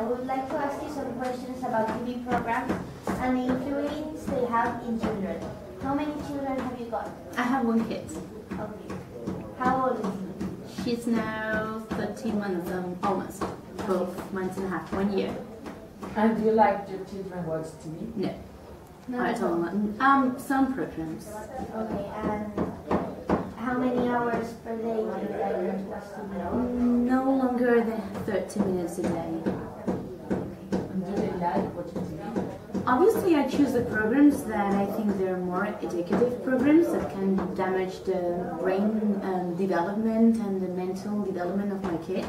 I would like to ask you some questions about TV programs and the influence they have in children. How many children have you got? I have one kid. Okay. How old is he? She's now 13 months, almost 12 months and a half, 1 year. And do you like your children watch TV? No. Not I at all. don't know. Some programs. Okay, and how many hours per day do you like to watch TV? No longer than 30 minutes a day. And do they like watching TV? Obviously, I choose the programs that I think they're more educative programs that can damage the brain development and the mental development of my kid.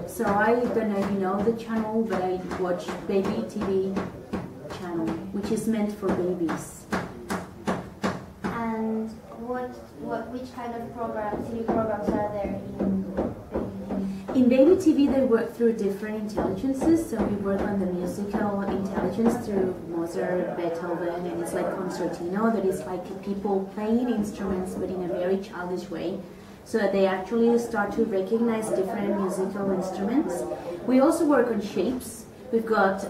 So I don't know if you know the channel, but I watch Baby TV channel, which is meant for babies. And which kind of TV programs are there in Baby TV? In Baby TV, they work through different intelligences. So we work on the musical intelligence through Mozart, Beethoven, and it's like concertino, that is like people playing instruments but in a very childish way. So that they actually start to recognize different musical instruments. We also work on shapes. We've got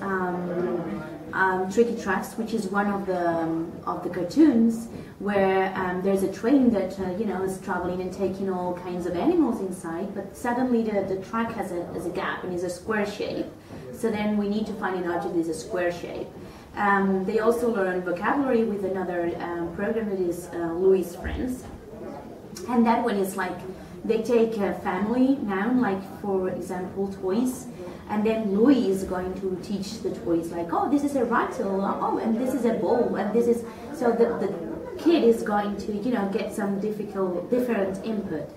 Tricky Tracks, which is one of the cartoons where there's a train that is traveling and taking all kinds of animals inside, but suddenly the track has a gap and is a square shape. So then we need to find an object that is a square shape. They also learn vocabulary with another program that is Louis' Friends. And that one is like, they take a family noun, like for example toys, and then Louis is going to teach the toys like, oh, this is a rattle, oh, and this is a ball, and this is, so the kid is going to, get some different input,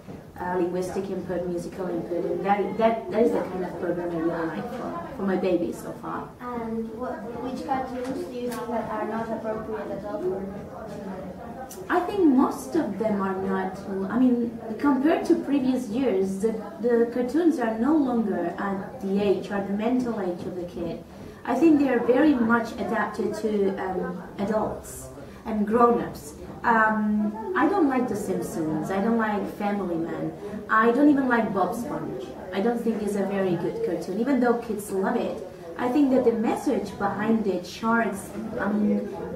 linguistic input, musical input, and that is the kind of program I really like for my baby so far. And which cartoons do you think that are not appropriate at all for children? I think most of them are not, I mean, compared to previous years, the cartoons are no longer at the age or the mental age of the kid. I think they are very much adapted to adults and grown-ups. I don't like The Simpsons, I don't like Family Man, I don't even like Bob Sponge. I don't think it's a very good cartoon, even though kids love it. I think that the message behind it, sharks,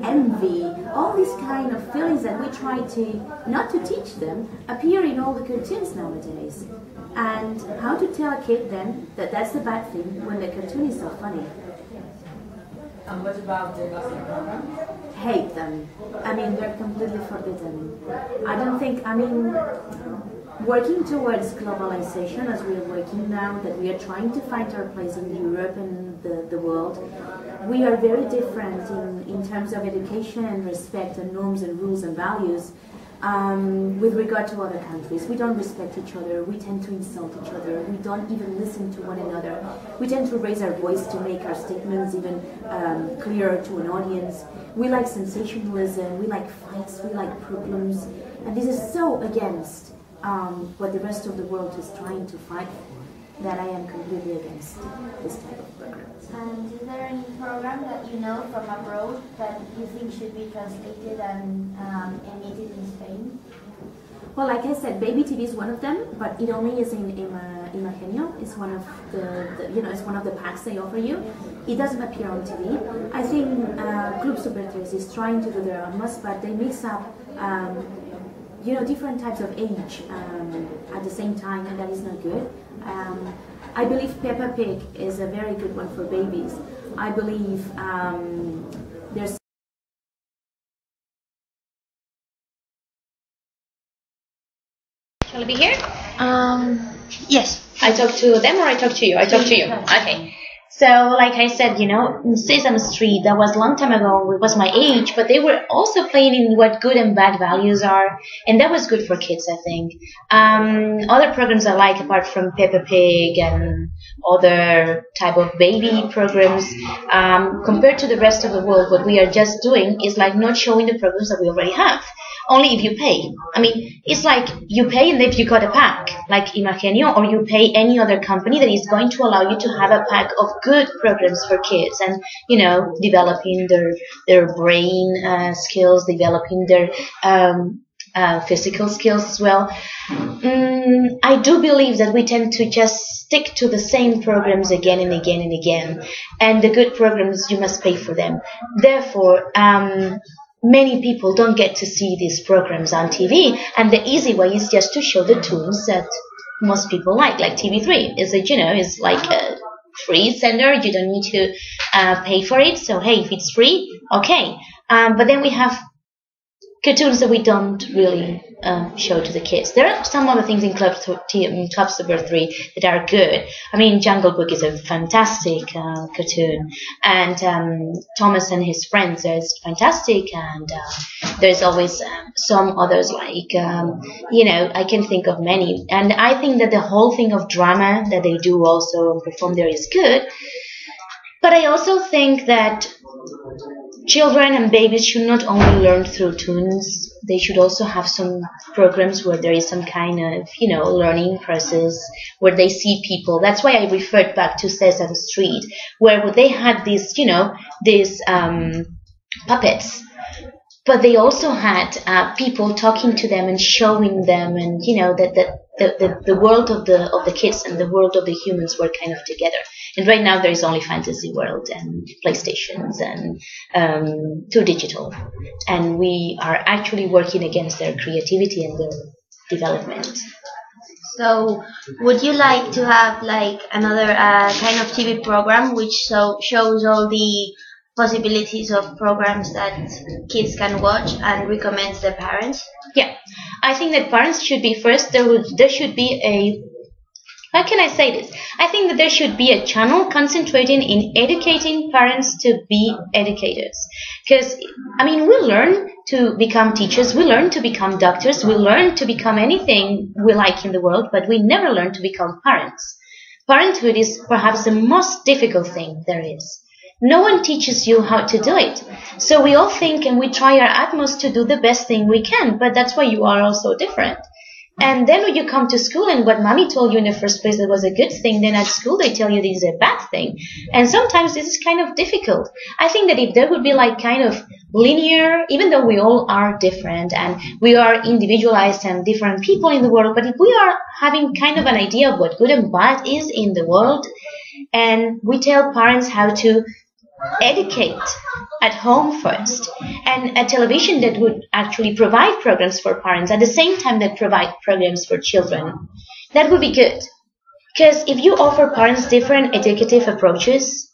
envy, all these kind of feelings that we try not to teach them, appear in all the cartoons nowadays. And how to tell a kid then that that's the bad thing when the cartoon is so funny? And what about the gossip program? Hate them. I mean, they're completely forbidden. I don't think, working towards globalization as we are working now, that we are trying to find our place in Europe and the world, we are very different in terms of education and respect and norms and rules and values with regard to other countries. We don't respect each other, we tend to insult each other, we don't even listen to one another. We tend to raise our voice to make our statements even clearer to an audience. We like sensationalism, we like fights, we like problems, and this is so against what the rest of the world is trying to fight, that I am completely against this type of program. And is there any program that you know from abroad that you think should be translated and emitted in Spain? Well, like I said, Baby TV is one of them, but it only is in Imagenio. It's one of it's one of the packs they offer you. It doesn't appear on TV. I think Club Super 3 is trying to do their utmost, but they mix up different types of age at the same time, and that is not good. I believe Peppa Pig is a very good one for babies. I believe there's Shall I be here? Yes. I talk to them or I talk to you? I talk to you. Okay. So, like I said, in Sesame Street, that was a long time ago, it was my age, but they were also playing in what good and bad values are, and that was good for kids, I think. Other programs I like, apart from Peppa Pig and other type of baby programs, compared to the rest of the world, what we are just doing is like not showing the programs that we already have. Only if you pay. I mean, it's like you pay and if you got a pack, like Imagenio, or you pay any other company that is going to allow you to have a pack of good programs for kids and, developing their brain skills, developing their physical skills as well. I do believe that we tend to just stick to the same programs again and again and again, and the good programs, you must pay for them. Therefore, many people don't get to see these programs on TV, and the easy way is just to show the tunes that most people like TV3 is is like a free sender. You don't need to pay for it. So hey, if it's free, okay. But then we have cartoons that we don't really show to the kids. There are some other things in Club Super 3 that are good. I mean, Jungle Book is a fantastic cartoon, and Thomas and his friends is fantastic, and there's always some others like, I can think of many. And I think that the whole thing of drama that they do also perform there is good. But I also think that children and babies should not only learn through tunes, they should also have some programs where there is some kind of, learning process, where they see people. That's why I referred back to Sesame Street, where they had these, these puppets, but they also had people talking to them and showing them, and, that the world of the kids and the world of the humans were kind of together. And right now there is only Fantasy World and PlayStations and too digital. And we are actually working against their creativity and their development. So, would you like to have like another kind of TV program which shows all the possibilities of programs that kids can watch and recommends the parents? Yeah, I think that parents should be first. There should be a, how can I say this? I think that there should be a channel concentrating in educating parents to be educators. Because, we learn to become teachers, we learn to become doctors, we learn to become anything we like in the world, but we never learn to become parents. Parenthood is perhaps the most difficult thing there is. No one teaches you how to do it. So we all think and we try our utmost to do the best thing we can, but that's why you are all so different. And then when you come to school and what mommy told you in the first place that was a good thing, then at school they tell you this is a bad thing. And sometimes this is kind of difficult. I think that if there would be like kind of linear, even though we all are different and we are individualized and different people in the world, but if we are having kind of an idea of what good and bad is in the world, and we tell parents how to educate at home first, and a television that would actually provide programs for parents at the same time that provide programs for children, that would be good. Because if you offer parents different educative approaches,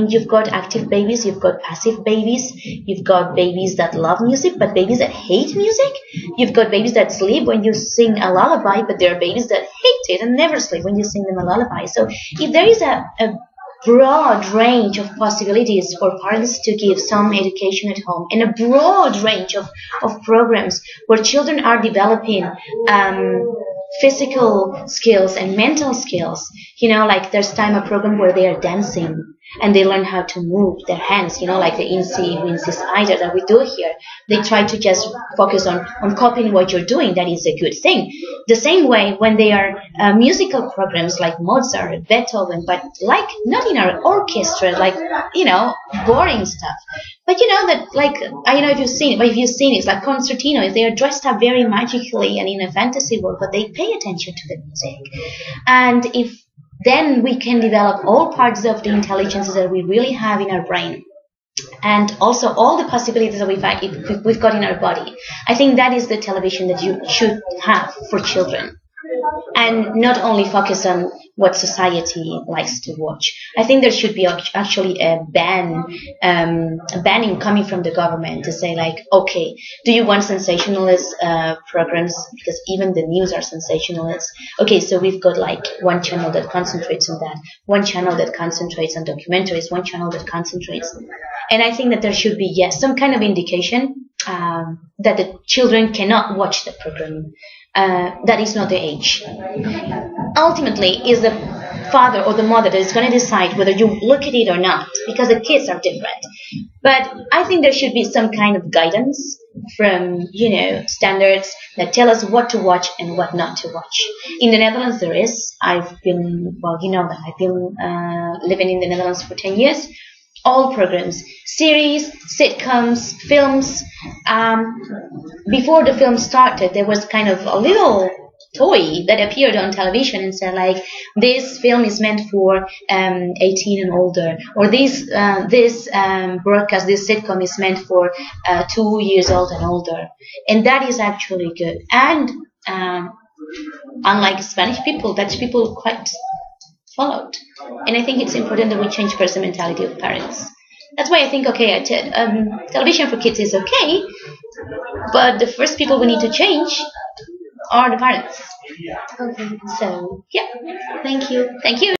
you've got active babies, you've got passive babies, you've got babies that love music but babies that hate music, you've got babies that sleep when you sing a lullaby, but there are babies that hate it and never sleep when you sing them a lullaby. So if there is a broad range of possibilities for parents to give some education at home, and a broad range of programs where children are developing physical skills and mental skills, like there's a program where they are dancing and they learn how to move their hands, like the Incy Wincy Spider that we do here. They try to just focus on copying what you're doing. That is a good thing. The same way when they are musical programs like Mozart, Beethoven, but like not in our orchestra, like, boring stuff. But that, like, I don't know if you've seen it, but if you've seen it, it's like concertinos. They are dressed up very magically and in a fantasy world, but they pay attention to the music. And if then we can develop all parts of the intelligences that we really have in our brain, and also all the possibilities that we've got in our body. I think that is the television that you should have for children, and not only focus on what society likes to watch. I think there should be actually a banning coming from the government to say, like, okay, do you want sensationalist programs? Because even the news are sensationalist. Okay, so we've got like one channel that concentrates on that, one channel that concentrates on documentaries, one channel that concentrates. And I think that there should be, yes, some kind of indication that the children cannot watch the program. That is not the age. Ultimately, is the father or the mother that is going to decide whether you look at it or not, because the kids are different. But I think there should be some kind of guidance from, standards that tell us what to watch and what not to watch. In the Netherlands, there is. I've been living in the Netherlands for 10 years. all programs, series, sitcoms, films. Before the film started, there was kind of a little toy that appeared on television and said like, this film is meant for 18 and older, or this broadcast, this sitcom is meant for 2 years old and older, and that is actually good. And unlike Spanish people, Dutch people quite followed, and I think it's important that we change person mentality of parents. That's why I think television for kids is okay, but the first people we need to change are the parents. Okay. So yeah, Thank you. thank you.